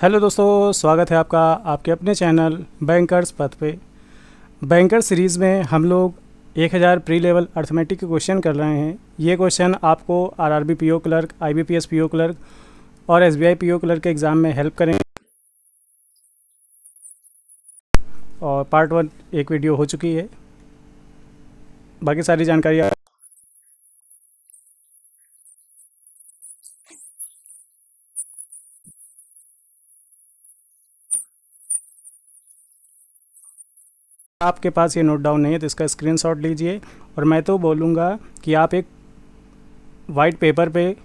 Hello दोस्तों, स्वागत है आपका आपके अपने चैनल बैंकर्स पथ पे। बैंकर सीरीज़ में हम लोग 1000 प्री लेवल अर्थमेटिक के क्वेश्चन कर रहे हैं। ये क्वेश्चन आपको RRB PO clerk, IBPS PO clerk और एसबीआई पीओ क्लर्क के एग्ज़ाम में हेल्प करेंगे। और पार्ट 1 एक वीडियो हो चुकी है, बाकी सारी जानकारी आपके पास ये नोट डाउन नहीं है तो इसका स्क्रीनशॉट लीजिए। और मैं तो बोलूँगा कि आप एक वाइट पेपर पे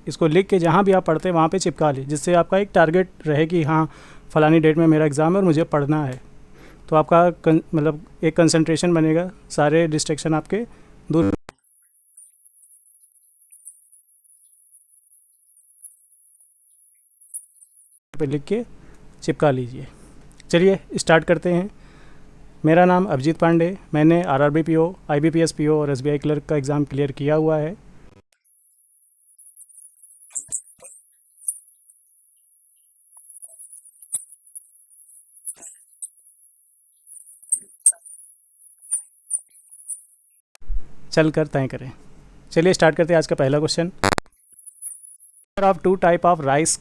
इसको लिख के जहाँ भी आप पढ़ते हैं वहाँ पे चिपका लीजिए, जिससे आपका एक टारगेट रहे कि हाँ फ़लानी डेट में मेरा एग्ज़ाम है और मुझे पढ़ना है। तो आपका मतलब एक कंसंट्रेशन बनेगा, सारे डिस्ट्रैक्शन आपके दूर पे लिख के चिपका लीजिए। चलिए स्टार्ट करते हैं। मेरा नाम अभिजीत पांडे, मैंने आरआरबी पीओ, आईबीपीएस पीओ और एसबीआई क्लर्क का एग्ज़ाम क्लियर किया हुआ है। चल कर तय करें। चलिए स्टार्ट करते हैं आज का पहला question. Of two type of rice,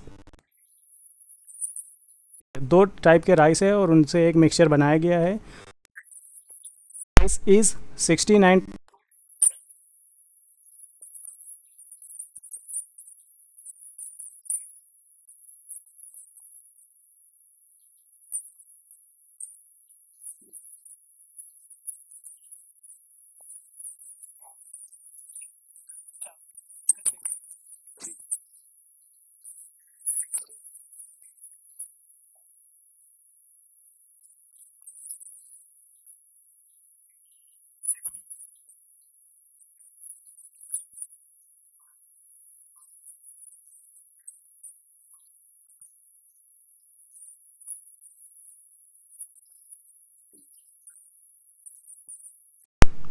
दो टाइप के राइस है और उनसे एक मिक्सचर बनाया गया है। राइस इज 69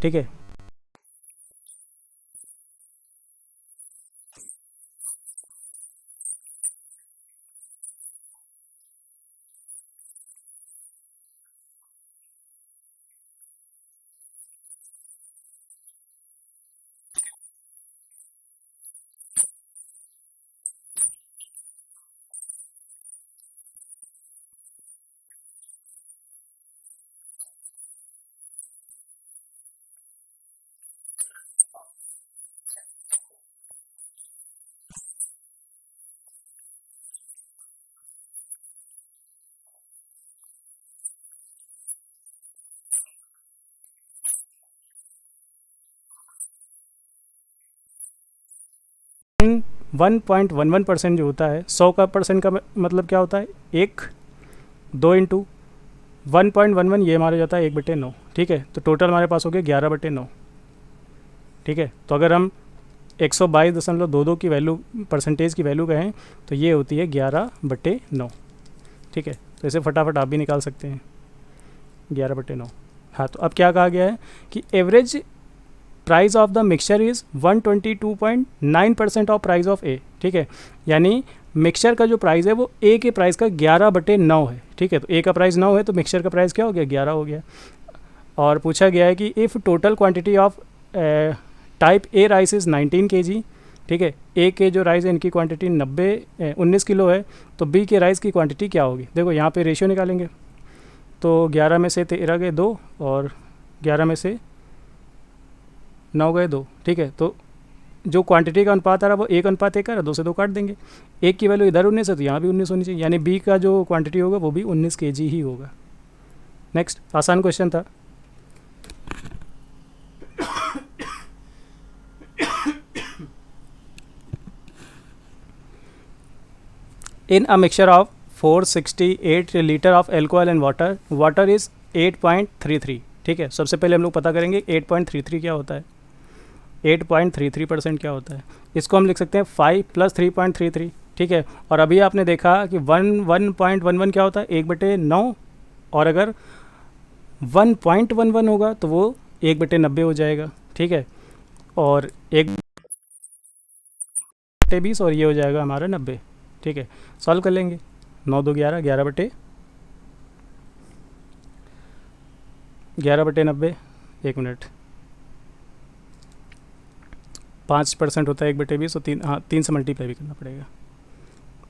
ठीक है। वन 1.11% जो होता है, 100 का परसेंट का मतलब क्या होता है, एक 2 इंटू 1.11, ये हमारा जाता है 1/9। ठीक है, तो टोटल हमारे पास हो गया 11/9। ठीक है, तो अगर हम 122.22 की वैल्यू, परसेंटेज की वैल्यू कहें तो ये होती है 11/9। ठीक है, तो इसे फटाफट आप भी निकाल सकते हैं, 11/9। हाँ, तो अब क्या कहा गया है कि average price of the mixture is 122.9% of price of A. ठीक है, यानी मिक्सचर का जो प्राइस है वो ए के प्राइस का 11/9 है। ठीक है, तो ए का प्राइस 9 है तो मिक्सचर का प्राइस क्या हो गया, 11 हो गया। और पूछा गया है कि if total quantity of type A rice is 19 kg। ठीक है, ए के जो राइस है इनकी क्वांटिटी 19 किलो है, तो बी के राइस की क्वांटिटी क्या होगी। देखो यहाँ पे रेशियो निकालेंगे तो 11 में से 13 गए 2 और 11 में से 9 गए 2। ठीक है, तो जो क्वांटिटी का अनुपात आ रहा है वो 1:1 आ रहा है, 2 से 2 काट देंगे। एक की वैल्यू इधर 19 है तो यहाँ भी 19 होनी चाहिए, यानी बी का जो क्वांटिटी होगा वो भी 19 kg ही होगा। नेक्स्ट, आसान क्वेश्चन था। In a mixture of 468 litre of alcohol and water, water is 8.33। ठीक है, सबसे पहले हम लोग पता करेंगे 8.33 क्या होता है। 8.33% क्या होता है, इसको हम लिख सकते हैं 5 + 3.33। ठीक है, और अभी आपने देखा कि 1.11 क्या होता है, 1/9। और अगर 1.11 होगा तो वो 1/90 हो जाएगा। ठीक है, और 1/20 और ये हो जाएगा हमारा 90। ठीक है, सॉल्व कर लेंगे। 9 2 11, 11/90, 1 मिनट, 5% होता है 1/20, तो 3, हाँ 3 से मल्टीप्लाई भी करना पड़ेगा।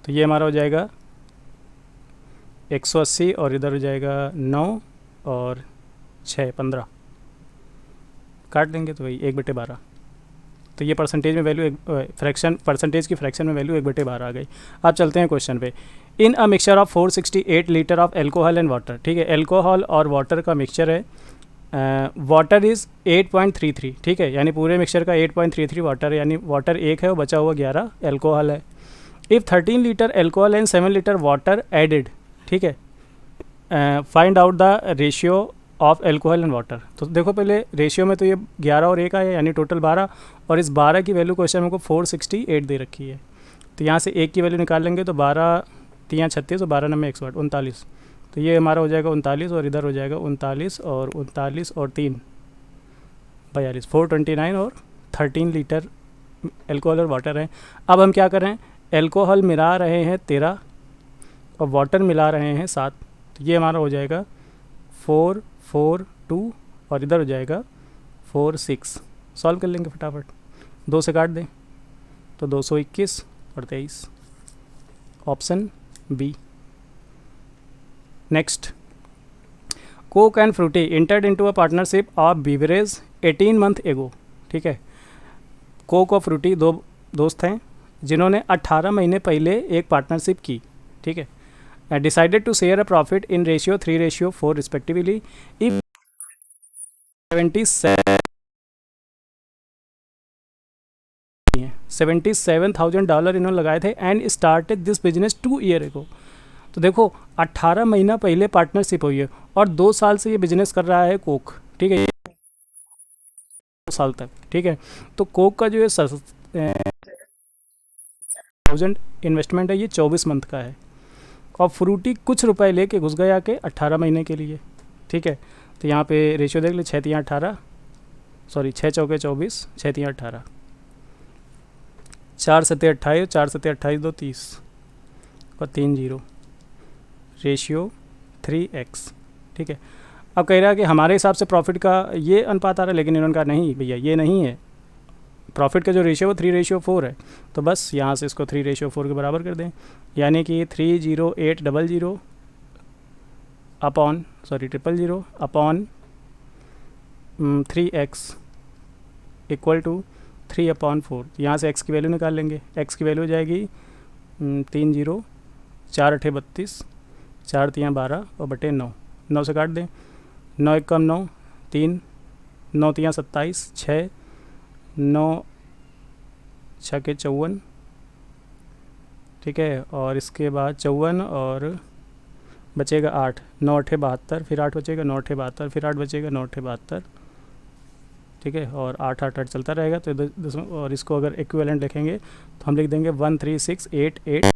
तो ये हमारा हो जाएगा 180 और इधर हो जाएगा 9 और 6 15, काट देंगे तो वही 1/12। तो ये परसेंटेज में वैल्यू परसेंटेज की फ्रैक्शन में वैल्यू 1/12 आ गई। अब चलते हैं क्वेश्चन पे। In a mixture of 468 litre of alcohol and water, ठीक है, एल्कोहल और वाटर का मिक्सचर है, वाटर इज़ 8.33, ठीक है, यानी पूरे मिक्सचर का 8.33 वाटर है, यानी वाटर 1 है और बचा हुआ 11 एल्कोहल है। If 13 litre alcohol and 7 litre water added, ठीक है, find out the ratio of alcohol and water. तो देखो पहले रेशियो में तो ये 11 और 1 आया, यानी टोटल 12, और इस 12 की वैल्यू क्वेश्चन में को 468 दे रखी है। तो यहाँ से 1 की वैल्यू निकाल लेंगे तो 12 3 36 और 12 9 108, 39। तो ये हमारा हो जाएगा 39 और इधर हो जाएगा 39 और 3 42, 429 और 13 लीटर एल्कोहल और वाटर है। अब हम क्या करें, एल्कोहल मिला रहे हैं 13 और वाटर मिला रहे हैं 7, तो ये हमारा हो जाएगा 4 4 2 और इधर हो जाएगा 4 6। सॉल्व कर लेंगे फटाफट, 2 से काट दें तो 221 और 23, option B. Next, Coke and Frooti entered into a partnership of beverage 18 month ago, ठीक है, कोक और फ्रूटी दो दोस्त हैं जिन्होंने 18 महीने पहले एक पार्टनरशिप की, ठीक है, decided to share a profit in ratio 3:4 respectively. If 77,000 dollar इन्होंने लगाए थे and started this business 2 year ago. तो देखो 18 महीना पहले पार्टनरशिप हुई है और 2 साल से ये बिजनेस कर रहा है कोक, ठीक है, 2 साल तक, ठीक है। तो कोक का जो ये 1000 इन्वेस्टमेंट है ये 24 मंथ का है, और फ्रूटी कुछ रुपए लेके घुस गया के 18 महीने के लिए, ठीक है। तो यहाँ पे रेशियो देख ले, 6 3 18, सॉरी 6 चौके 24, 6 3 18, 4 7 28, 4 7 28 2 30 और 3 0, रेशियो 3x, ठीक है। अब कह रहा है कि हमारे हिसाब से प्रॉफिट का ये अनुपात आ रहा है, लेकिन इन्होंने कहा नहीं भैया ये नहीं है, प्रॉफिट का जो रेशियो वो 3:4 है, तो बस यहाँ से इसको 3:4 के बराबर कर दें, यानी कि 30800 upon 000 upon 3x equal to 3/4। यहाँ से x की वैल्यू निकाल लेंगे, x की वैल्यू हो जाएगी 3 0, 4 8 32, 4 3 12 और बटे 9, 9 से काट दें, 9 1 कम 9, 3 9 3 27, 6 9 6 के 54, ठीक है, और इसके बाद 54 और बचेगा 8, 9 8 72, फिर 8 बचेगा, 9 8 72, फिर 8 बचेगा, 9 8 72, ठीक है, और 8 8 8 चलता रहेगा। तो और इसको अगर इक्विवेलेंट लिखेंगे तो हम लिख देंगे 13688।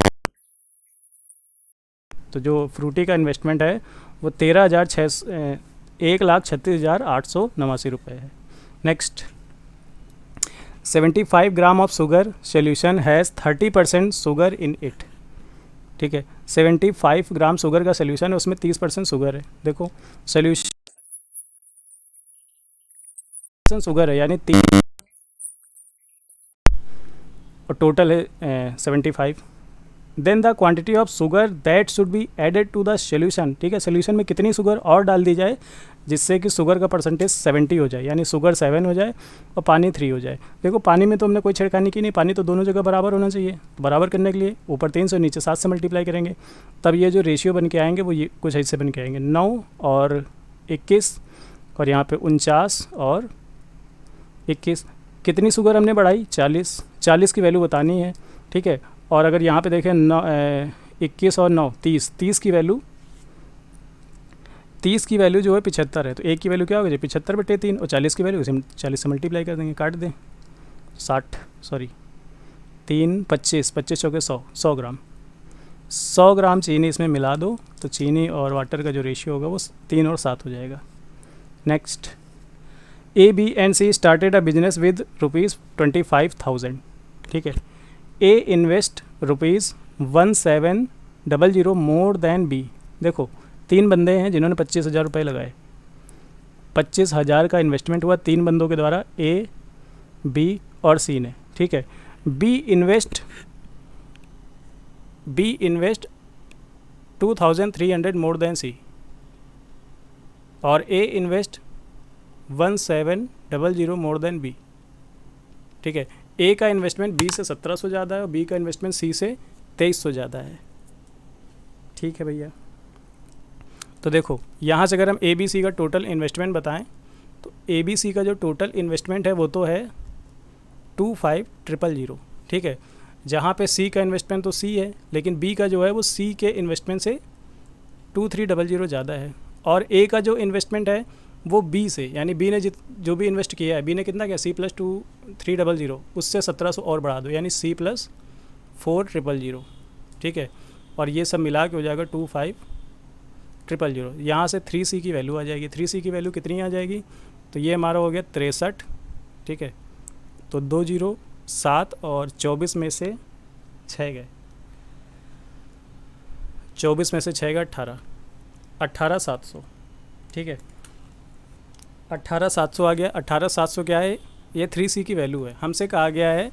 तो जो फ्रूटी का इन्वेस्टमेंट है वो 1,36,889 रुपये है। Next, 75 gram of sugar solution has 30% sugar in it, ठीक है, 75 ग्राम शुगर का सोल्यूशन है, उसमें 30% शुगर है। देखो सोल्यूशन शुगर है यानी 3 और टोटल है 75। Then the quantity of sugar that should be added to the solution, ठीक है, सोल्यूशन में कितनी शुगर और डाल दी जाए जिससे कि शुगर का परसेंटेज 70 हो जाए, यानी शुगर 7 हो जाए और पानी 3 हो जाए। देखो पानी में तो हमने कोई छेड़खानी की नहीं, पानी तो दोनों जगह बराबर होना चाहिए। तो बराबर करने के लिए ऊपर 300 नीचे 7 से मल्टीप्लाई करेंगे, तब ये जो रेशियो बन के आएंगे वो ये कुछ ऐसे बन के आएंगे, 9 और 21 और यहाँ पे 49 और 21। कितनी शुगर हमने बढ़ाई, 40 की वैल्यू बतानी है, ठीक है। और अगर यहाँ पे देखें 21 और 9 30 की वैल्यू, 30 की वैल्यू जो है 75 है, तो एक की वैल्यू क्या होगी 75/3 और 40 की वैल्यू 40 से मल्टीप्लाई कर देंगे, काट दें 3 25 25 चौके 100 ग्राम, 100 ग्राम चीनी इसमें मिला दो तो चीनी और वाटर का जो रेशियो होगा वो 3 और 7 हो जाएगा। Next, A B and C started a business with ₹25,000, ठीक है। A invest ₹17 00 more than B. देखो 3 बंदे हैं जिन्होंने 25,000 रुपये लगाए, 25,000 का इन्वेस्टमेंट हुआ 3 बंदों के द्वारा, ए, बी और सी ने, ठीक है। बी इन्वेस्ट 2,300 मोर देन सी, और ए इन्वेस्ट 1,700 मोर देन बी, ठीक है। ए का इन्वेस्टमेंट बी से 1,700 ज़्यादा है और बी का इन्वेस्टमेंट सी से 2,300 ज़्यादा है, ठीक है भैया। तो देखो यहाँ से अगर हम ए बी सी का टोटल इन्वेस्टमेंट बताएं तो ए बी सी का जो टोटल इन्वेस्टमेंट है वो तो है 25,000, ठीक है। जहाँ पे सी का इन्वेस्टमेंट तो सी है, लेकिन बी का जो है वो सी के इन्वेस्टमेंट से 2,300 ज़्यादा है, और ए का जो इन्वेस्टमेंट है वो बी से, यानी बी ने जो भी इन्वेस्ट किया है, बी ने कितना किया, सी प्लस 2,300, उससे 1,700 और बढ़ा दो, यानी सी प्लस 4,000, ठीक है। और ये सब मिला के हो जाएगा 25,000। यहाँ से 3C की वैल्यू आ जाएगी। 3C की वैल्यू कितनी आ जाएगी, तो ये हमारा हो गया 63, ठीक है। तो 2 0 7 और 24 में से 6 गए, 24 में से 6 गए 18,700, ठीक है। 18,700 आ गया। 18,700 क्या है, ये 3C की वैल्यू है। हमसे कहा गया है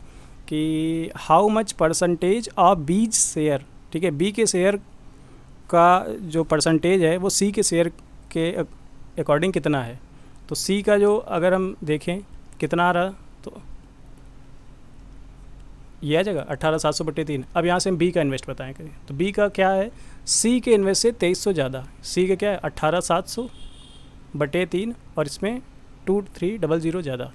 कि हाउ मच परसेंटेज ऑफ बीज शेयर, ठीक है। बी के शेयर का जो परसेंटेज है वो सी के शेयर के अकॉर्डिंग कितना है। तो सी का जो अगर हम देखें कितना आ रहा, तो ये आ जाएगा 18,700/3। अब यहाँ से हम बी का इन्वेस्ट बताएं करें, तो बी का क्या है, सी के इन्वेस्ट से 2,300 ज़्यादा। सी का क्या है 18,700/3 और इसमें 2,300 ज़्यादा।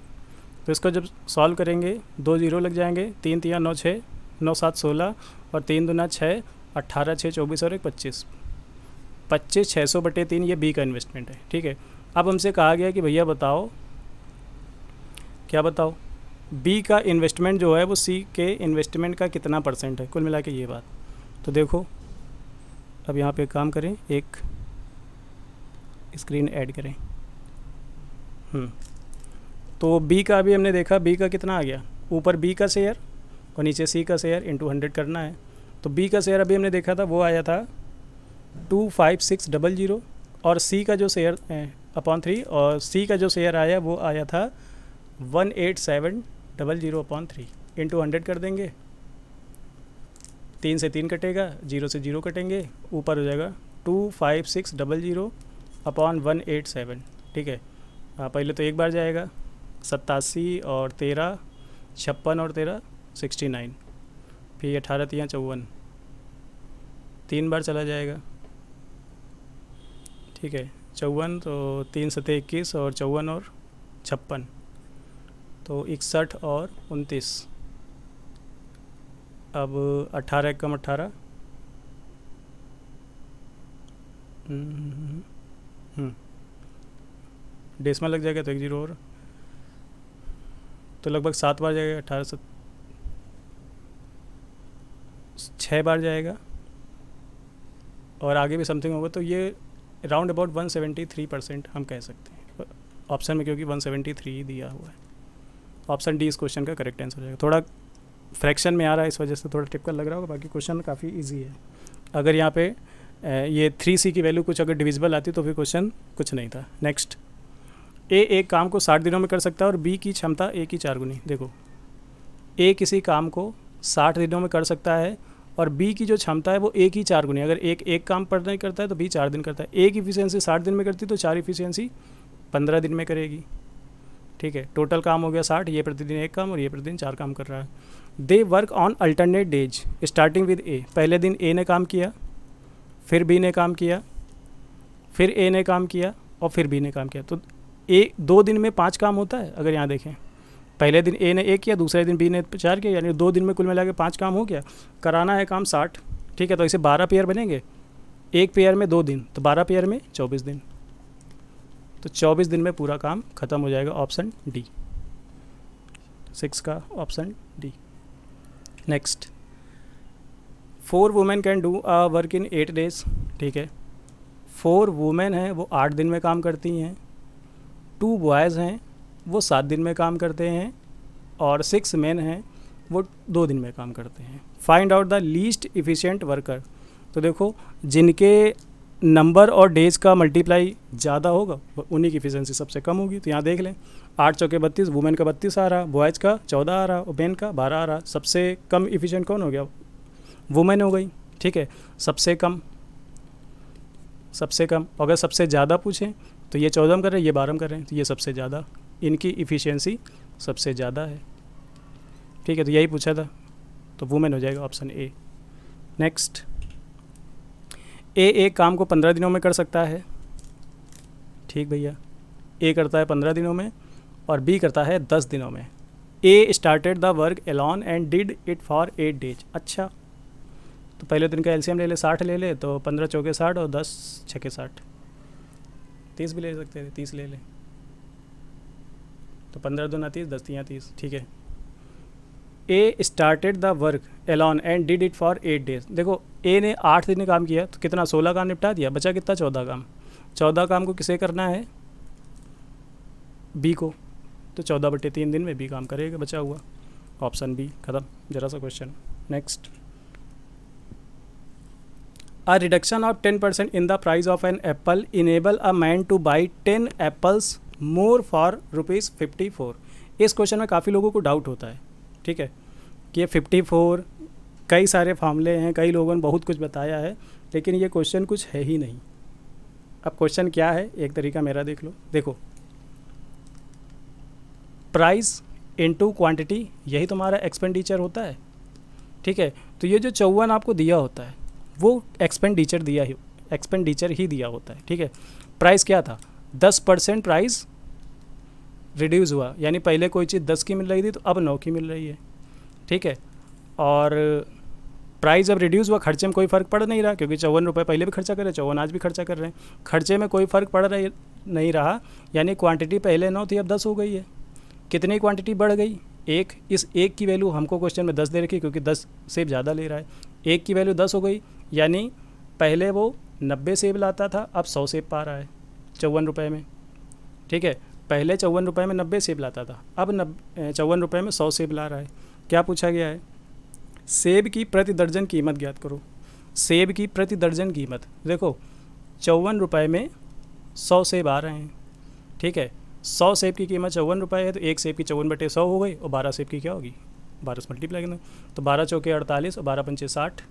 तो इसको जब सॉल्व करेंगे 2 0 लग जाएंगे, 3 3 9 6, 9 7 16 और 3 दूना 6, 18 6 24 और 1 25, 600/3 ये बी का इन्वेस्टमेंट है, ठीक है। अब हमसे कहा गया कि भैया बताओ, क्या बताओ, बी का इन्वेस्टमेंट जो है वो सी के इन्वेस्टमेंट का कितना परसेंट है, कुल मिला के ये बात। तो देखो अब यहाँ पे काम करें, एक स्क्रीन ऐड करें। तो बी का अभी हमने देखा, बी का कितना आ गया, ऊपर बी का शेयर और नीचे सी का शेयर इंटू 100 करना है। तो बी का शेयर अभी हमने देखा था वो आया था 25,600 और सी का जो शेयर अपॉन 3 और सी का जो शेयर आया वो आया था 1,8700/3 इंटू 100 कर देंगे। 3 से 3 कटेगा, 0 से 0 कटेंगे, ऊपर हो जाएगा 25,600/187, ठीक है। पहले तो एक बार जाएगा 87 और 13 56 और 13 69, फिर 18 3 54, 3 बार चला जाएगा, ठीक है। 54 तो 3 7 21 और 54 और 56 तो 61 और 29। अब 18 एकम 18, डेसिमल लग जाएगा तो 1 0 और, तो लगभग 7 बार जाएगा। 18 से 6 बार जाएगा और आगे भी समथिंग होगा, तो ये राउंड अबाउट 173% हम कह सकते हैं ऑप्शन में, क्योंकि 173 दिया हुआ है। ऑप्शन डी इस क्वेश्चन का करेक्ट आंसर हो जाएगा। थोड़ा फ्रैक्शन में आ रहा है इस वजह से थोड़ा टिपिकल लग रहा होगा, बाकी क्वेश्चन काफ़ी इजी है। अगर यहाँ पे ये 3C की वैल्यू कुछ अगर डिविजिबल आती तो फिर क्वेश्चन कुछ नहीं था। नेक्स्ट, ए एक काम को 60 दिनों में कर सकता है और बी की क्षमता ए की 4 गुनी। देखो ए किसी काम को 60 दिनों में कर सकता है और बी की जो क्षमता है वो ए की 4 गुनी। अगर एक काम पर नहीं करता है तो बी 4 दिन करता है। ए की इफिशियंसी 60 दिन में करती तो 4 इफिशियंसी 15 दिन में करेगी, ठीक है। टोटल काम हो गया 60, ये प्रतिदिन एक काम और ये प्रतिदिन 4 काम कर रहा है। They work on alternate days starting with A. पहले दिन ए ने काम किया, फिर बी ने काम किया, फिर ए ने काम किया और फिर बी ने काम किया। तो ए 2 दिन में 5 काम होता है। अगर यहाँ देखें, पहले दिन ए ने 1 किया, दूसरे दिन बी ने 4 किया, यानी 2 दिन में कुल मिला के 5 काम हो गया। कराना है काम 60, ठीक है। तो इसे 12 पेयर बनेंगे, एक पेयर में 2 दिन, तो 12 पेयर में 24 दिन। तो 24 दिन में पूरा काम ख़त्म हो जाएगा। ऑप्शन डी, 6 का option D. Next, 4 women can do a work in 8 days, ठीक है। 4 वुमेन हैं वो 8 दिन में काम करती हैं, 2 बॉयज़ हैं वो 7 दिन में काम करते हैं और 6 मेन हैं वो 2 दिन में काम करते हैं। Find out the least efficient worker. तो देखो जिनके नंबर और डेज का मल्टीप्लाई ज़्यादा होगा उन्हीं की इफिशियंसी सबसे कम होगी। तो यहाँ देख लें 8 चौके 32, वुमेन का 32 आ रहा, बॉयज़ का 14 आ रहा और मैन का 12 आ रहा। सबसे कम इफिशिएंट कौन हो गया? वुमेन हो गई। ठीक है, सबसे कम अगर सबसे ज़्यादा पूछें तो ये 14 कर रहे हैं, ये 12 कर रहे हैं, तो ये सबसे ज़्यादा, इनकी इफ़िशियंसी सबसे ज़्यादा है। ठीक है, तो यही पूछा था, तो वुमेन हो जाएगा ऑप्शन ए। नेक्स्ट, ए एक काम को 15 दिनों में कर सकता है। ठीक भैया, ए करता है 15 दिनों में और बी करता है 10 दिनों में। A started the work alone and did it for 8 days. अच्छा, तो पहले दिन का एलसीएम ले ले, 60 ले ले, तो 15 चौके 60 और 10 छके 60, 30 भी ले सकते थे, 30 ले ले, तो 15 दूना 30, 10 तियाँ 30। ठीक है, A started the work alone and did it for 8 days. देखो ए ने 8 दिन काम किया तो कितना 16 काम निपटा दिया, बचा कितना 14 काम। 14 काम को किसे करना है? बी को, तो 14/3 दिन में बी काम करेगा, बचा हुआ ऑप्शन बी। खत्म जरा सा question. Next, A reduction of 10% in the price of an apple enable a man to buy 10 apples more for ₹54। इस क्वेश्चन में काफ़ी लोगों को डाउट होता है, ठीक है, कि ये 54 कई सारे फार्मूले हैं, कई लोगों ने बहुत कुछ बताया है, लेकिन ये क्वेश्चन कुछ है ही नहीं। अब क्वेश्चन क्या है, एक तरीका मेरा देख लो। देखो, प्राइस इनटू क्वांटिटी, यही तुम्हारा एक्सपेंडिचर होता है। ठीक है, तो ये जो 54 आपको दिया होता है वो एक्सपेंडिचर ही दिया होता है। ठीक है, प्राइस क्या था? 10% प्राइस रिड्यूस हुआ, यानी पहले कोई चीज़ 10 की मिल रही थी तो अब 9 की मिल रही है। ठीक है, और प्राइस अब रिड्यूस हुआ, खर्चे में कोई फ़र्क पड़ नहीं रहा, क्योंकि 54 रुपये पहले भी खर्चा कर रहे हैं, 54 आज भी खर्चा कर रहे हैं, खर्चे में कोई फ़र्क पड़ नहीं रहा, यानी क्वांटिटी पहले 9 थी अब 10 हो गई है। कितनी क्वांटिटी बढ़ गई? एक। इस एक की वैल्यू हमको क्वेश्चन में 10 दे रखी, क्योंकि 10 सेब ज़्यादा ले रहा है। एक की वैल्यू 10 हो गई, यानी पहले वो 90 सेब लाता था, अब 100 सेब पा रहा है 54 रुपये में। ठीक है, पहले 54 रुपये में 90 सेब लाता था, अब 54 रुपये में 100 सेब ला रहा है। क्या पूछा गया है? सेब की प्रति दर्जन कीमत ज्ञात करो। सेब की प्रति दर्जन कीमत, देखो 54 रुपये में 100 सेब आ रहे हैं। ठीक है, 100 सेब की कीमत 54 रुपये है, तो एक सेब की 54/100 हो गई, और 12 सेब की क्या होगी? 12 से मल्टीप्लाई करना, तो 12 चौके 48 और 12 पंचे 60,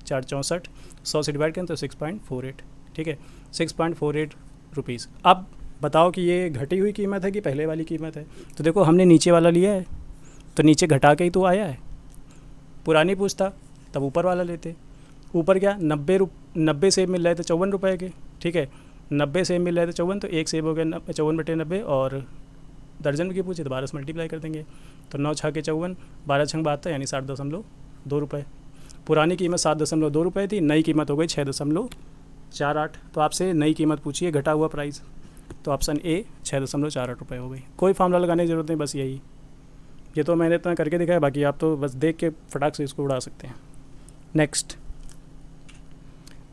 4 64, 100 से डिवाइड करें तो 6.48। ठीक है, 6.48 रुपीज़। अब बताओ कि ये घटी हुई कीमत है कि पहले वाली कीमत है? तो देखो हमने नीचे वाला लिया है, तो नीचे घटा के ही तो आया है। पुरानी पूछता तब ऊपर वाला लेते। ऊपर क्या 90 सेब मिल रहे थे 54 रुपये के। ठीक है, 90 सेब मिल रहे थे 54, तो एक सेब हो गया 54/90, और दर्जन की पूछे तो 12 से मल्टीप्लाई कर देंगे, तो 9 छः के 54, 12 छंग 72, यानी 60.2 रुपये। पुरानी कीमत 7.2 रुपये थी, नई कीमत हो गई 6.48। तो आपसे नई कीमत पूछिए, घटा हुआ प्राइस, तो ऑप्शन ए 6.48 रुपये हो गई। कोई फार्मूला लगाने की ज़रूरत नहीं, बस यही। ये तो मैंने इतना करके दिखाया, बाकी आप तो बस देख के फटाक से इसको उड़ा सकते हैं। Next,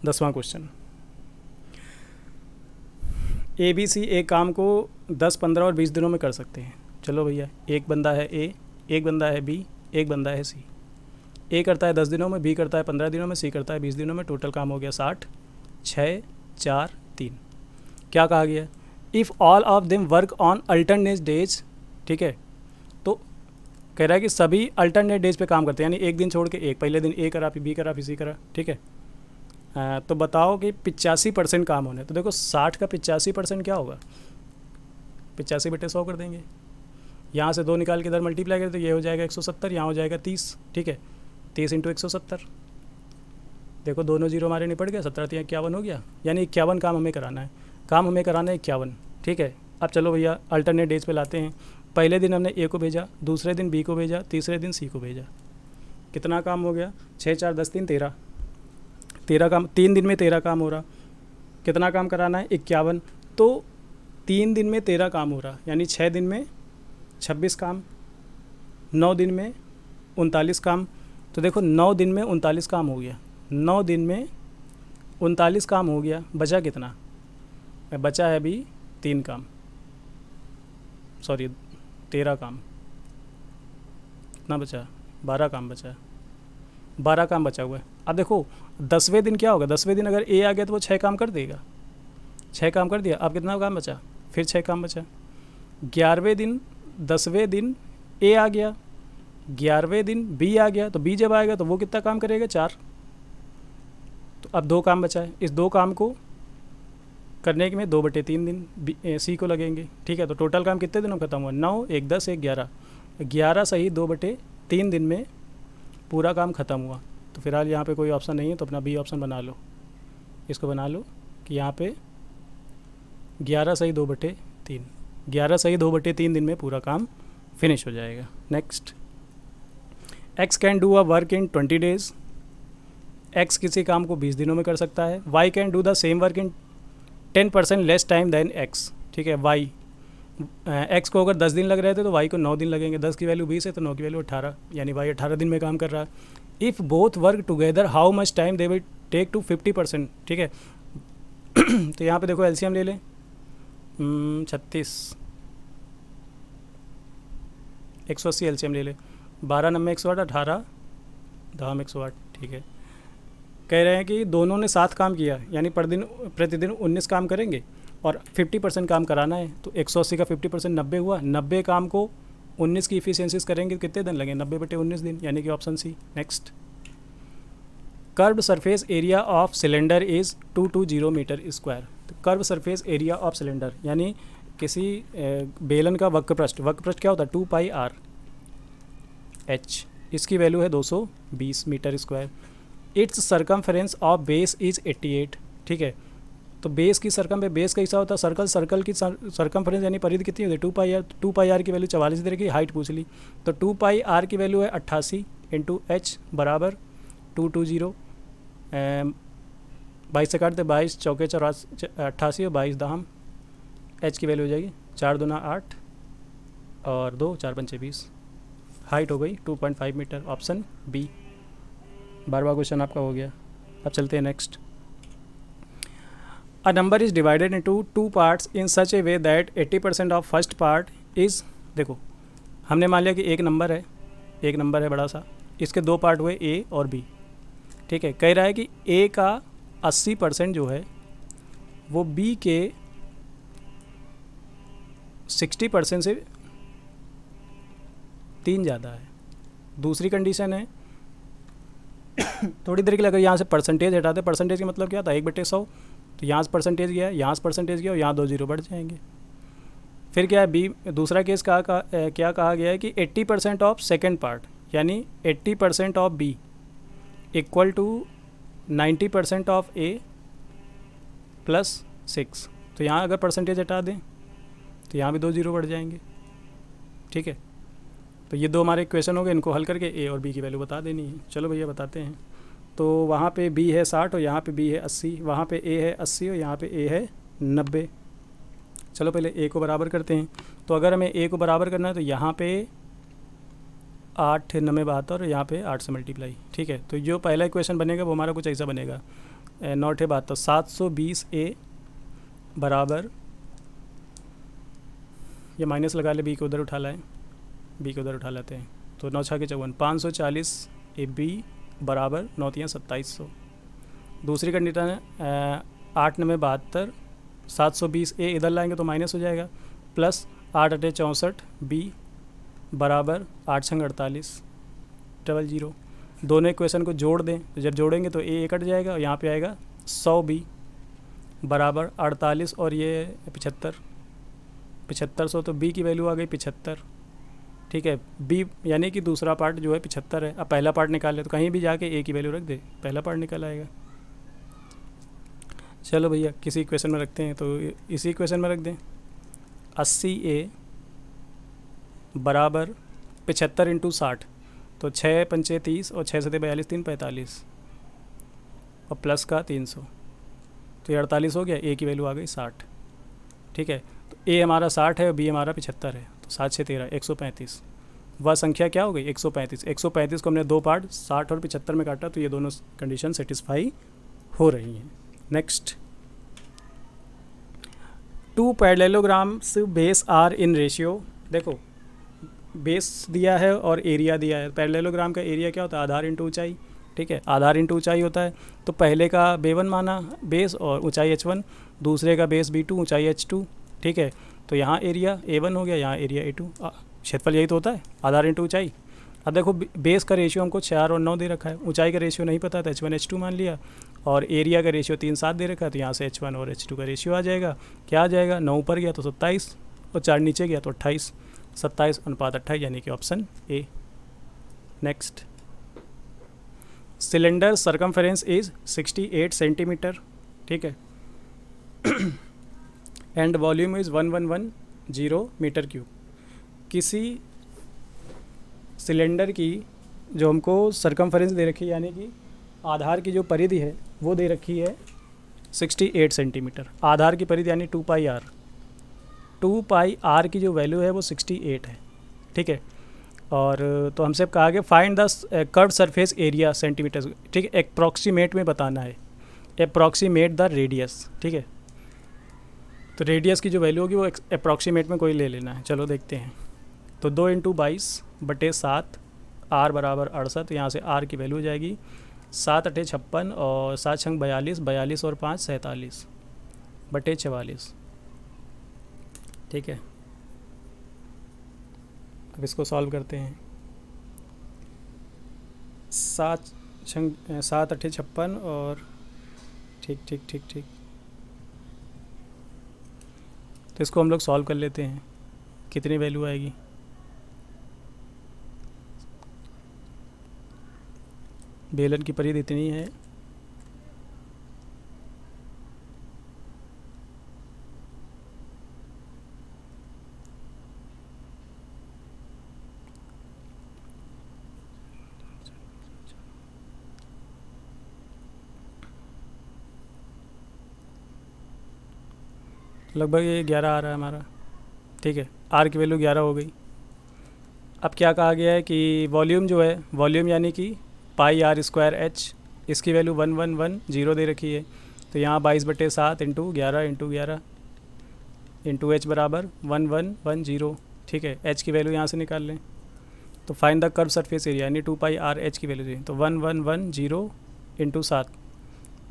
10वां question. ABC एक काम को 10, 15 और 20 दिनों में कर सकते हैं। चलो भैया, एक बंदा है ए, एक बंदा है बी, एक बंदा है सी। ए करता है 10 दिनों में, बी करता है 15 दिनों में, सी करता है 20 दिनों में। टोटल काम हो गया 60, 6, 4, 3। क्या कहा गया? If all of them work on alternate days. ठीक है, तो कह रहा है कि सभी अल्टरनेट डेज पे काम करते हैं, यानी एक दिन छोड़ के एक, पहले दिन ए करा, फिर बी करा, फिर सी करा। ठीक है, तो बताओ कि 85% काम होने। तो देखो 60 का 85% क्या होगा? 85/100 कर देंगे, यहाँ से 2 निकाल के इधर मल्टीप्लाई करें तो ये हो जाएगा 170, यहाँ हो जाएगा 30। ठीक है, 30 × 170, देखो दोनों जीरो हमारे निपट गया, 17 × 51 हो गया, यानी 51 काम हमें कराना है। काम हमें कराना है 51। ठीक है, अब चलो भैया अल्टरनेट डेज पे लाते हैं। पहले दिन हमने ए को भेजा, दूसरे दिन बी को भेजा, तीसरे दिन सी को भेजा। कितना काम हो गया? 6, 4, 10, 3, 13 काम। 3 दिन में 13 काम हो रहा। कितना काम कराना है? 51। तो 3 दिन में 13 काम हो रहा, यानी 6 दिन में 26 काम, 9 दिन में 39 काम। तो देखो 9 दिन में 39 काम हो गया, 9 दिन में 39 काम हो गया। बचा कितना? बचा है अभी 3 काम, सॉरी 13 काम। कितना बचा? 12 काम बचा, 12 काम बचा हुआ है। अब देखो 10वें दिन क्या होगा, 10वें दिन अगर ए आ गया तो वो 6 काम कर देगा, 6 काम कर दिया, अब कितना काम बचा, फिर 6 काम बचा। 11वें दिन 10वें दिन ए आ गया, 11वें दिन बी आ गया, तो बी जब आएगा तो वो कितना काम करेगा, 4। तो अब 2 काम बचा है, इस 2 काम को करने के में 2/3 दिन सी को लगेंगे, ठीक है। तो टोटल काम कितने दिनों में खत्म हुआ, 9, 1 10 1 11, 11 सही 2/3 दिन में पूरा काम ख़त्म हुआ। तो फिलहाल यहाँ पे कोई ऑप्शन नहीं है, तो अपना बी ऑप्शन बना लो, इसको बना लो कि यहाँ पे 11 सही 2/3, 11 सही 2/3 दिन में पूरा काम फिनिश हो जाएगा। Next, X can do a work in 20 days, X किसी काम को 20 दिनों में कर सकता है। Y can do the same work in 10% less time than X, ठीक है। वाई एक्स को अगर 10 दिन लग रहे थे तो वाई को 9 दिन लगेंगे, 10 की वैल्यू 20 है तो 9 की वैल्यू 18, यानी वाई 18 दिन में काम कर रहा है। If both work together how much time they will take to 50%, ठीक है। तो यहाँ पे देखो एलसीएम ले लें, 36, 180 एलसीएम ले ले, 12 9 108, 18 10 108, ठीक है। कह रहे हैं कि दोनों ने 7 काम किया, यानी प्रतिदिन 19 काम करेंगे और 50% काम कराना है, तो 180 का 50% 90 हुआ, 90 काम को 19 की इफिशियंसीज करेंगे, कितने दिन लगे, 90/19 दिन, यानी कि option C. Next, curved surface area of cylinder is 220 metre square. तो curve surface area of cylinder यानी किसी बेलन का वक्रपृष्ठ क्या होता है, 2πr h, इसकी वैल्यू है 220 metre square. Its circumference of base is 88, ठीक है। तो बेस की बेस का हिस्सा होता है सर्कल की सरकमफेरेंस यानी परिधि कितनी होती है, 2πr की वैल्यू 44 दे रखी, हाइट पूछ ली, तो 2πr की वैल्यू है 88 इंटू h बराबर 220, 22 से काटते 22 चौके 88 और 22 दाहम, h की वैल्यू हो जाएगी 4 दूना 8 और 2 4 पंचे 20, हाइट हो गई 2.5 मीटर, ऑप्शन बी। 12वां क्वेश्चन आपका हो गया। अब चलते हैं next. A number is divided into 2 parts in such A way that 80% of first part is, देखो हमने मान लिया कि एक नंबर है बड़ा सा, इसके 2 पार्ट हुए ए और बी, ठीक है। कह रहा है कि ए का 80% जो है वो बी के 60% से 3 ज़्यादा है। दूसरी कंडीशन है, थोड़ी देर के लिए अगर यहाँ से परसेंटेज हटाते, परसेंटेज का मतलब क्या था, 1/100, तो यहाँ से परसेंटेज गया, यहाँ से परसेंटेज गया और यहाँ 2 0 बढ़ जाएंगे। फिर क्या है, बी दूसरा केस क्या कहा गया है कि 80% ऑफ सेकेंड पार्ट, यानी 80% of B equal to 90% of A plus 6। तो यहाँ अगर परसेंटेज हटा दें तो यहाँ भी 2 0 बढ़ जाएंगे, ठीक है। तो ये 2 हमारे इक्वेशन हो गए, इनको हल करके ए और बी की वैल्यू बता देनी है। चलो भैया बताते हैं। तो वहाँ पे बी है 60 और यहाँ पे बी है 80, वहाँ पे ए है 80 और यहाँ पे ए है 90। चलो पहले ए को बराबर करते हैं। तो अगर हमें ए को बराबर करना है तो यहाँ पे 8 9 72 और यहाँ पे 8 से मल्टीप्लाई, ठीक है। तो जो पहला इक्वेशन बनेगा वो हमारा कुछ ऐसा बनेगा, 9 8 72, 720 ए बराबर, ये माइनस लगा ले, बी को उधर उठा लाएँ, बी को उधर उठा लेते हैं, तो 9 6 54, 540 ए बी बराबर 9 3 2700। दूसरी कंडीशन है 8 9 72, 720 ए इधर लाएंगे तो माइनस हो जाएगा, प्लस 8 8 64 बी बराबर 8 6 48 00। दोनों इक्वेशन को जोड़ दें, तो जब जोड़ेंगे तो ए कट जाएगा और यहाँ पे आएगा 100 बी बराबर 48 और ये 7500, तो बी की वैल्यू आ गई 75, ठीक है। बी यानी कि दूसरा पार्ट जो है 75 है। अब पहला पार्ट निकाल ले, तो कहीं भी जाके ए की वैल्यू रख दे, पहला पार्ट निकल आएगा। चलो भैया किसी इक्वेशन में रखते हैं, तो इसी इक्वेशन में रख दें, 80 ए बराबर 75 इंटू 60, तो 6 पंचे 30 और 6 सते 42 3 45 और प्लस का 300, तो ये 48 हो गया। ए की वैल्यू आ गई 60, ठीक है। तो ए हमारा 60 है और बी हमारा 75 है, तो 7 6 13 135। वह संख्या क्या हो गई, 135। 135 को हमने 2 पार्ट 60 और 75 में काटा, तो ये दोनों कंडीशन सेटिस्फाई हो रही हैं। Next, 2 parallelograms base are in ratio. देखो बेस दिया है और एरिया दिया है। पैरेललोग्राम का एरिया क्या होता है, आधार इंटू ऊंचाई, ठीक है, आधार इंटू ऊंचाई होता है। तो पहले का B1 माना बेस और ऊंचाई H1, दूसरे का बेस B2 ऊंचाई H2, ठीक है। तो यहाँ एरिया A1 हो गया, यहाँ एरिया A2, क्षेत्रफल यही तो होता है, आधार इंटू ऊंचाई। अब देखो बेस का रेशियो हमको 4 और 9 दे रखा है, ऊंचाई का रेशियो नहीं पता था, H1 H2 मान लिया, और एरिया का रेशियो 3 7 दे रखा है, तो यहाँ से H1 और H2 का रेशियो आ जाएगा, क्या आ जाएगा, 9 ऊपर गया तो 27 और 4 नीचे गया तो 28, 27:28, यानी कि option A. Next, cylinder circumference is 68 centimetre, ठीक है, and volume is 1110 metre cube. किसी सिलेंडर की जो हमको सरकमफेरेंस दे रखी है, यानी कि आधार की जो परिधि है वो दे रखी है 68 सेंटीमीटर। आधार की परिधि यानी 2 पाई आर, 2 पाई आर की जो वैल्यू है वो 68 है, ठीक है। और तो हमसे कहा गया find the curve surface area centimetre, ठीक है, अप्रॉक्सीमेट में बताना है, अप्रॉक्सीमेट द रेडियस, ठीक है। तो रेडियस की जो वैल्यू होगी वो अप्रॉक्सीमेट में कोई ले लेना है। चलो देखते हैं। तो 2 × 22/7, आर बराबर 68, यहाँ से आर की वैल्यू हो जाएगी 7 × 8 = 56 और 7 × 6 = 42, 42 और 5 = 47/44, ठीक है। अब इसको सॉल्व करते हैं। 7 × 8 = 56 और ठीक। तो इसको हम लोग सॉल्व कर लेते हैं, कितनी वैल्यू आएगी। बेलन की परिधि इतनी है, लगभग ये 11 आ रहा है हमारा, ठीक है। आर की वैल्यू 11 हो गई। अब क्या कहा गया है कि वॉल्यूम जो है, वॉल्यूम यानी कि πr²h, इसकी वैल्यू 1110 दे रखी है। तो यहाँ 22/7 × 11 × 11 इंटू h बराबर 1110, ठीक है। h की वैल्यू यहाँ से निकाल लें। तो find the curve surface area, यानी 2πr/h की वैल्यू दी, तो 1110 × 7,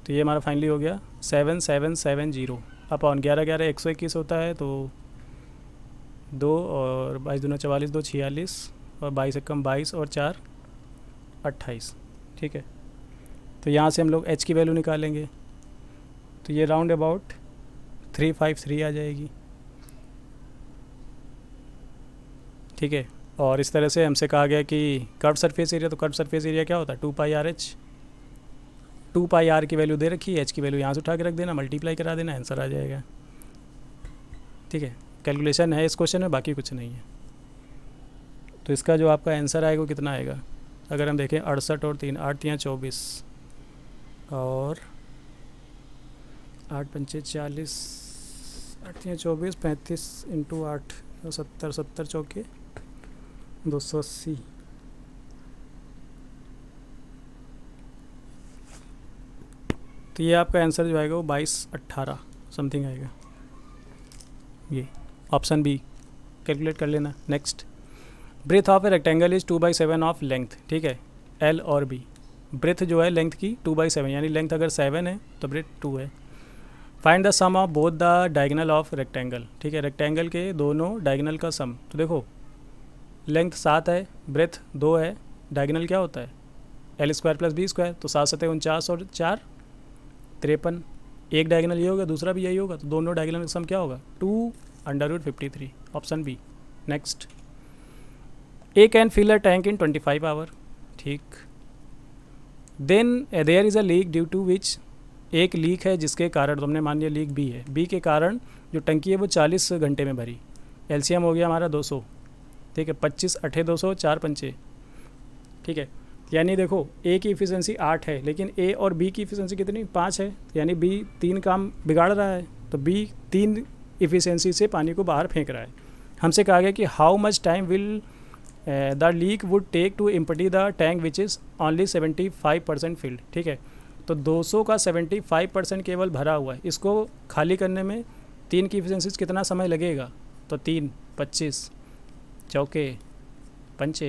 तो ये हमारा फाइनली हो गया 7770 अपॉन 11 11 121 होता है, तो 2 और 22 दूना 44, 2 46 और 22 से कम 22 और 4 28, ठीक है। तो यहाँ से हम लोग h की वैल्यू निकालेंगे, तो ये राउंड अबाउट 353 आ जाएगी, ठीक है। और इस तरह से हमसे कहा गया कि कर्व सरफेस एरिया, तो कर्व सरफेस एरिया क्या होता है 2πr/h, 2πr की वैल्यू दे रखी है, h की वैल्यू यहाँ से उठा के रख देना, मल्टीप्लाई करा देना, आंसर आ जाएगा, ठीक है। कैलकुलेशन है इस क्वेश्चन में, बाकी कुछ नहीं है। तो इसका जो आपका आंसर आएगा वो कितना आएगा, अगर हम देखें 68 और 3, 8 × 3 = 24 और 8 × 5 = 40, 8 × 3 = 24, 35 × 8 70, 70 चौके 280, तो ये आपका आंसर जो आएगा वो 2218 समथिंग आएगा, ये ऑप्शन बी कैलकुलेट कर लेना। Next, breadth of a rectangle is 2/7 of length, ठीक है, एल और बी। ब्रेथ जो है लेंथ की 2/7, यानी लेंथ अगर 7 है तो ब्रेथ 2 है। Find the sum of both the diagonal of rectangle, ठीक है, रेक्टेंगल के दोनों डायगनल का सम। तो देखो लेंथ 7 है, ब्रेथ 2 है, डायगनल क्या होता है L² + B², तो 7 × 7 = 49 और 4 = 53। एक डायगनल ये होगा, दूसरा भी यही होगा, तो दोनों डायगनल का सम क्या होगा 2/53, option B. Next, A can fill a tank in 25 hour, ठीक। Then there is a leak due to which, एक लीक है जिसके कारण, तो हमने मान लिया लीक बी है, बी के कारण जो टंकी है वो 40 घंटे में भरी। एलसीएम हो गया हमारा 200, ठीक है, 25 8 200 4 5, ठीक है। यानी देखो ए की इफ़िशेंसी 8 है, लेकिन ए और बी की इफ़िशेंसी कितनी 5 है, यानी बी 3 काम बिगाड़ रहा है, तो बी 3 इफ़िशेंसी से पानी को बाहर फेंक रहा है। हमसे कहा गया कि how much time will the leak would take to empty the tank which is only 75% filled, ठीक है। तो 200 का 75% केवल भरा हुआ है, इसको खाली करने में 3 की इफ़िशेंसी कितना समय लगेगा, तो 3 25 चौके 5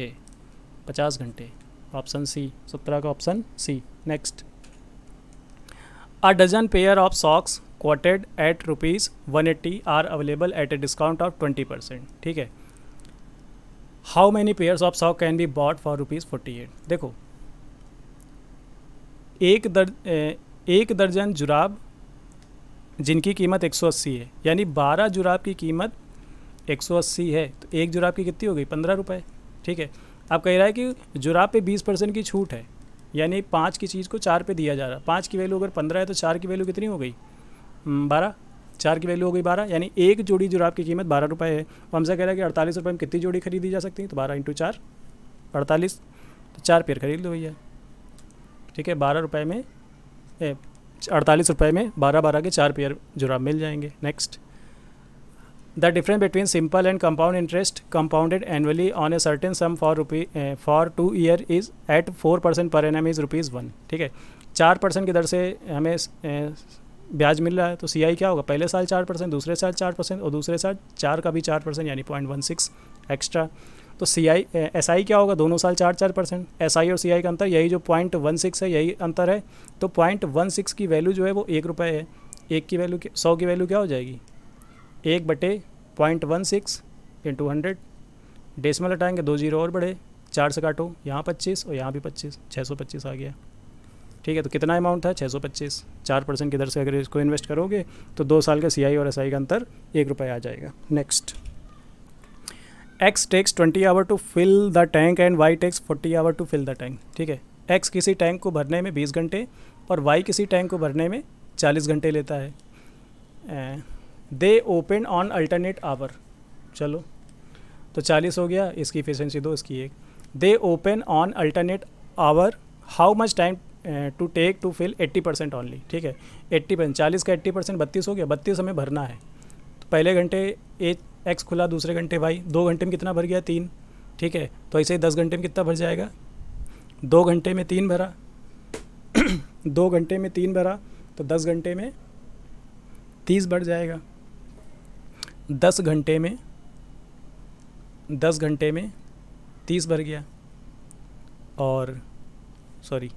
50 घंटे, ऑप्शन सी, 17 का option C. Next, a dozen pair of socks quoted at rupees 180 are available at a discount of 20%, ठीक है। How many pairs of sock can be bought for rupees 48। देखो, एक दर्जन जुराब जिनकी कीमत 180 है, यानी 12 जुराब की कीमत 180 है, तो एक जुराब की कितनी हो गई, 15 रुपये, ठीक है। अब कह रहा है कि जुराब पे 20% की छूट है, यानी 5 की चीज़ को 4 पे दिया जा रहा है। 5 की वैल्यू अगर 15 है तो 4 की वैल्यू कितनी हो गई, 12। 4 की वैल्यू हो गई 12, यानी एक जोड़ी जुराब की कीमत 12 रुपये है। और हमसे कह रहा है कि 48 रुपये में कितनी जोड़ी खरीदी जा सकती है, तो 12 × 4 48, तो 4 पेयर खरीद लो भैया, ठीक है। 12 रुपये में 48 रुपये में 12 के 4 पेयर जुराब मिल जाएंगे। Next, the difference between simple and compound interest compounded annually on a certain sum for 2 year is at 4% per annum is ₹1, ठीक है। 4% की दर से हमें ब्याज मिल रहा है, तो CI क्या होगा, पहले साल 4%, दूसरे साल 4% और दूसरे साल 4 का भी 4%, यानी 0.16 एक्स्ट्रा। तो SI क्या होगा, दोनों साल 4% SI और CI का अंतर यही जो 0.16 है, यही अंतर है। तो 0.16 की वैल्यू जो है वो 1 रुपये है। 1 की वैल्यू 100 की वैल्यू क्या हो जाएगी, 1/0.16 × 100। डेसिमल हटाएंगे, 2 जीरो और बढ़े, 4 से काटो, यहाँ 25 और यहाँ भी 25, 625 आ गया, ठीक है। तो कितना अमाउंट था, 625। 4% की दर से अगर इसको इन्वेस्ट करोगे तो 2 साल का CI और SI का अंतर 1 रुपये आ जाएगा। Next, X takes 20 hour to fill the tank and Y takes 40 hour to fill the tank, ठीक है। X किसी टैंक को भरने में 20 घंटे और Y किसी टैंक को भरने में 40 घंटे लेता है। They open on alternate hour, चलो तो 40 हो गया, इसकी एफिशिएंसी 2, इसकी 1। They open on alternate hour, how much time to take to fill 80% only, ठीक है। 80%, 40 का 80% 32 हो गया, 32 हमें भरना है। तो पहले घंटे X खुला, दूसरे घंटे Y, 2 घंटे में कितना भर गया, 3, ठीक है। तो ऐसे ही 10 घंटे में कितना भर जाएगा, 2 घंटे में 3 भरा 2 घंटे में 3 भरा, तो 10 घंटे में 30 बढ़ जाएगा। 10 घंटे में 30 भर गया, और sorry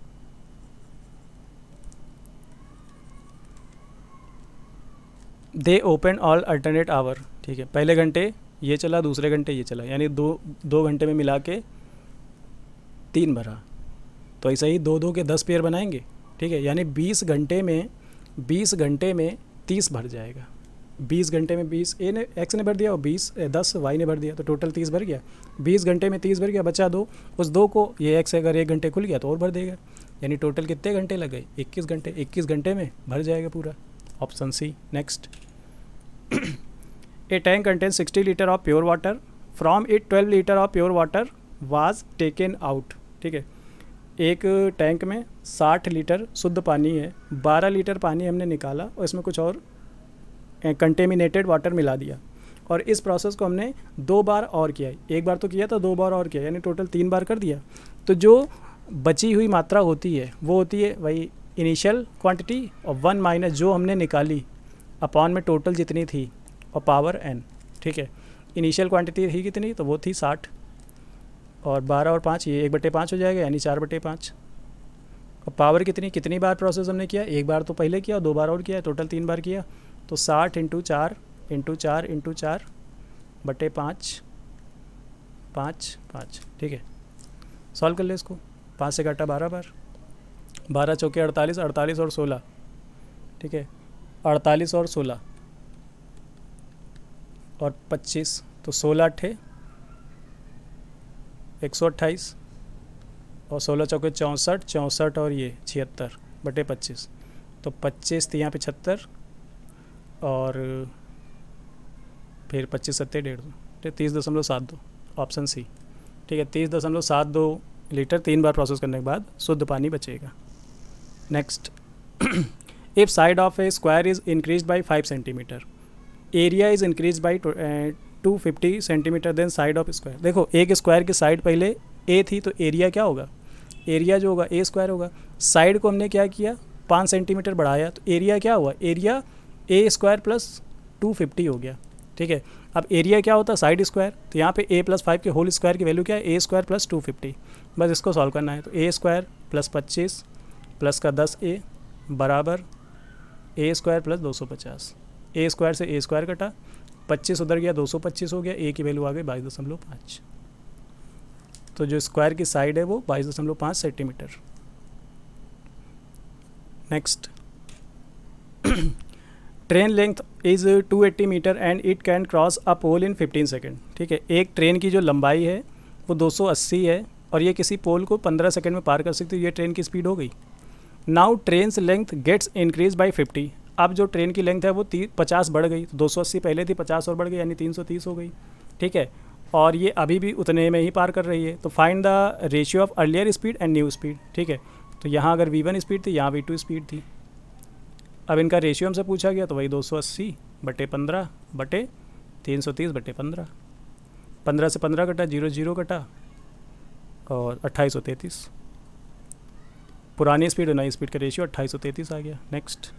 they open all alternate hour, ठीक है। पहले घंटे ये चला, दूसरे घंटे ये चला, यानी दो घंटे में मिला के 3 भरा। तो ऐसा ही 2 के 10 पेयर बनाएंगे, ठीक है। यानी 20 घंटे में 30 भर जाएगा। 20 घंटे में 20 X ने भर दिया और 10 Y ने भर दिया, तो टोटल 30 भर गया। 20 घंटे में 30 भर गया, बचा 2, उस 2 को ये X अगर 1 घंटे खुल गया तो और भर देगा, यानी टोटल कितने घंटे लग गए, 21 घंटे। 21 घंटे में भर जाएगा पूरा, option C. Next, a tank contain 60 litre of pure water, from it 12 litre of pure water was taken out, ठीक है। एक टैंक में 60 लीटर शुद्ध पानी है, 12 लीटर पानी हमने निकाला और इसमें कुछ और कंटेमिनेटेड वाटर मिला दिया, और इस प्रोसेस को हमने 2 बार और किया। एक बार तो किया था, 2 बार और किया, यानी टोटल 3 बार कर दिया। तो जो बची हुई मात्रा होती है वो होती है वही इनिशियल क्वांटिटी और 1 माइनस जो हमने निकाली अपॉन में टोटल जितनी थी और पावर n, ठीक है। इनिशियल क्वांटिटी थी कितनी, तो वो थी 60, और 12 और 5 ये 1/5 हो जाएगा, यानी 4/5। और पावर कितनी बार प्रोसेस हमने किया, 1 बार तो पहले किया, 2 बार और किया, टोटल 3 बार किया। तो 60 × 4 × 4 × 4/5 5 5, ठीक है। सॉल्व कर ले इसको, 5 से काटा 12 बार, 12 चौके 48, 48 और 16, ठीक है। 48 और 16 और 25, तो 16 अट्ठे 128 और 16 चौके 64, 64 और ये 76/25, तो 25 यहाँ पे 76 और फिर 25 सत्ते 1.5, 30.72, ऑप्शन सी, ठीक है। 30.72 लीटर 3 बार प्रोसेस करने के बाद शुद्ध पानी बचेगा। Next, if side of a square is increase by 5 centimetre, area is increase by 250 centimetre, then side of square. देखो, एक स्क्वायर की साइड पहले ए थी, तो एरिया क्या होगा, एरिया जो होगा ए स्क्वायर होगा। साइड को हमने क्या किया, 5 सेंटीमीटर बढ़ाया, तो एरिया क्या हुआ, एरिया ए स्क्वायर प्लस 250 हो गया, ठीक है। अब एरिया क्या होता है, साइड स्क्वायर, तो यहाँ पे a + 5 के होल स्क्वायर की वैल्यू क्या है, a² + 250, बस इसको सॉल्व करना है। तो a² + 25 प्लस का 10a बराबर a² + 250, a² से a² कटा, 25 उधर गया 225 हो गया, a की वैल्यू आ गई 22.5। तो जो स्क्वायर की साइड है वो 22.5 centimetre. Next, train length is 280 metre and it can cross a pole in 15 second. ठीक है, एक ट्रेन की जो लंबाई है वो 280 है और ये किसी पोल को 15 सेकेंड में पार कर सकती है, ये ट्रेन की स्पीड हो गई। Now trains length gets increase by 50। अब जो ट्रेन की लेंथ है वो 50 बढ़ गई, तो 280 पहले थी, 50 और बढ़ गई, यानी 330 हो गई। ठीक है, और ये अभी भी उतने में ही पार कर रही है। तो find the ratio of earlier speed and new speed. ठीक है, तो यहाँ अगर v1 स्पीड थी, यहाँ v2 स्पीड थी। अब इनका रेशियो हमसे पूछा गया, तो वही 280/15 बटे 330/15। 15 से 15 कटा, 0 0 कटा और 2833। पुरानी स्पीड और नई स्पीड का रेशियो 2833 आ गया। Next,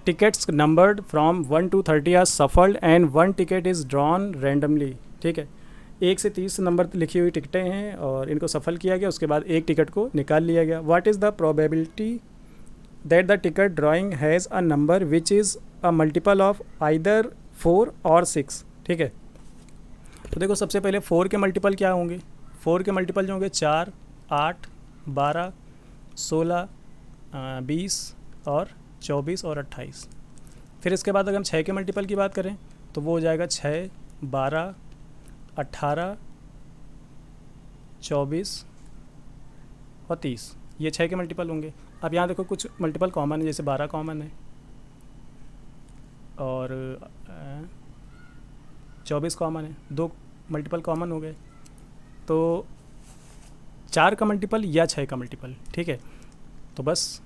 tickets numbered from 1 to 30 are shuffled and 1 ticket is drawn randomly. ठीक है, 1 से 30 नंबर लिखी हुई टिकटें हैं और इनको सफल किया गया, उसके बाद एक टिकट को निकाल लिया गया। What is the probability that the ticket drawing has a number which is a multiple of either 4 और 6। ठीक है, तो देखो सबसे पहले 4 के मल्टीपल क्या होंगे, 4 के मल्टीपल जो होंगे 4, 8, 12, 16, 20 और 24 और 28। फिर इसके बाद अगर हम 6 के मल्टीपल की बात करें तो वो हो जाएगा 6, 12, 18, 24 और 30, ये 6 के मल्टीपल होंगे। अब यहाँ देखो कुछ मल्टीपल कॉमन है, जैसे 12 कॉमन है और 24 कॉमन है, 2 मल्टीपल कॉमन हो गए। तो 4 का मल्टीपल या 6 का मल्टीपल। ठीक है, तो बस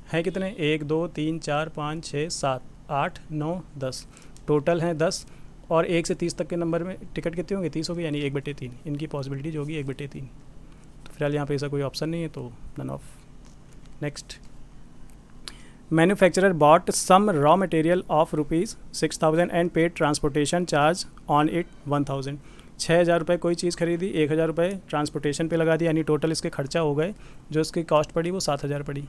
है कितने, 1 2 3 4 5 6 7 8 9 10, टोटल हैं 10। और 1 से 30 तक के नंबर में टिकट कितनी होंगी, 30 होगी, यानी 1/3। इनकी पॉसिबिलिटी जो होगी 1/3। तो फिलहाल यहाँ पे ऐसा कोई ऑप्शन नहीं है, तो none of. Next, manufacturer bought some raw material of ₹6,000 and paid transportation charge on it 1,000। 6,000 रुपये कोई चीज़ खरीदी, 1,000 रुपये ट्रांसपोर्टेशन पे लगा दिया, यानी टोटल इसके खर्चा हो गए, जो इसकी कॉस्ट पड़ी वो 7,000 पड़ी।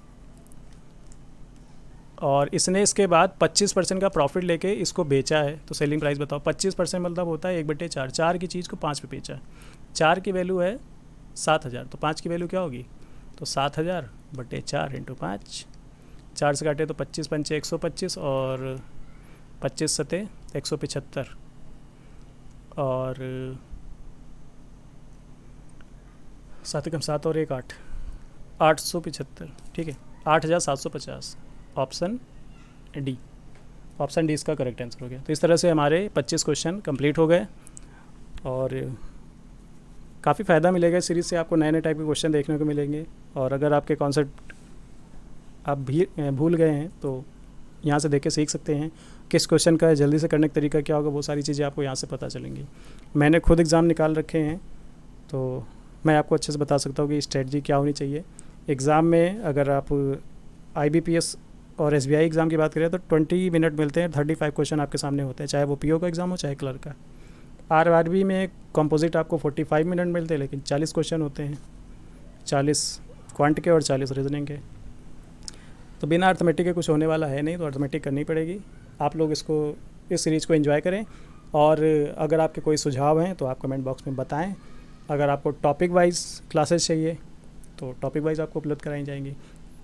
और इसने इसके बाद 25% का प्रॉफिट लेके इसको बेचा है, तो सेलिंग प्राइस बताओ। 25% मतलब होता है 1/4। 4 की चीज़ को 5 पे बेचा, 4 की वैल्यू है 7,000, तो 5 की वैल्यू क्या होगी, तो 7,000/4 × 5। 4 से काटे तो 25 पंचे 125 और 25 सते 175 और 7 कम 7 और 1 8, 875। ठीक है, 8,750, ऑप्शन डी। ऑप्शन डी इसका करेक्ट आंसर हो गया। तो इस तरह से हमारे 25 क्वेश्चन कंप्लीट हो गए और काफ़ी फ़ायदा मिलेगा इस सीरीज़ से, आपको नए नए टाइप के क्वेश्चन देखने को मिलेंगे। और अगर आपके कॉन्सेप्ट आप भी भूल गए हैं तो यहाँ से देख के सीख सकते हैं। किस क्वेश्चन का जल्दी से करने का तरीका क्या होगा, वो सारी चीज़ें आपको यहाँ से पता चलेंगी। मैंने खुद एग्ज़ाम निकाल रखे हैं, तो मैं आपको अच्छे से बता सकता हूँ कि स्ट्रेटजी क्या होनी चाहिए एग्ज़ाम में। अगर आप IBPS और SBI एग्ज़ाम की बात करें तो 20 मिनट मिलते हैं, 35 क्वेश्चन आपके सामने होते हैं, चाहे वो PO का एग्ज़ाम हो चाहे क्लर्क का। RRB में कंपोजिट आपको 45 मिनट मिलते हैं, लेकिन 40 क्वेश्चन होते हैं, 40 क्वांट के और 40 रीजनिंग के। तो बिना अर्थमेटिक के कुछ होने वाला है नहीं, तो अर्थमेटिक करनी पड़ेगी। आप लोग इस सीरीज़ को एंजॉय करें और अगर आपके कोई सुझाव हैं तो आप कमेंट बॉक्स में बताएं। अगर आपको टॉपिक वाइज क्लासेस चाहिए तो टॉपिक वाइज आपको उपलब्ध कराई जाएंगी।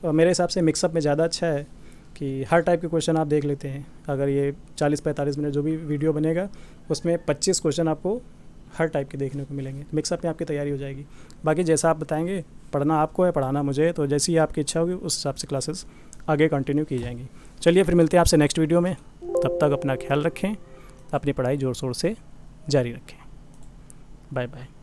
और मेरे हिसाब से मिक्सअप में ज़्यादा अच्छा है कि हर टाइप के क्वेश्चन आप देख लेते हैं। अगर ये 40-45 मिनट जो भी वीडियो बनेगा उसमें 25 क्वेश्चन आपको हर टाइप के देखने को मिलेंगे। मिक्सअप में आपकी तैयारी हो जाएगी। बाकी जैसा आप बताएंगे, पढ़ना आपको है, पढ़ाना मुझे है, तो जैसी आपकी इच्छा होगी उस हिसाब से क्लासेस आगे कंटिन्यू की जाएंगी। चलिए फिर मिलते हैं आपसे नेक्स्ट वीडियो में। तब तक अपना ख्याल रखें, अपनी पढ़ाई ज़ोर शोर से जारी रखें। Bye bye.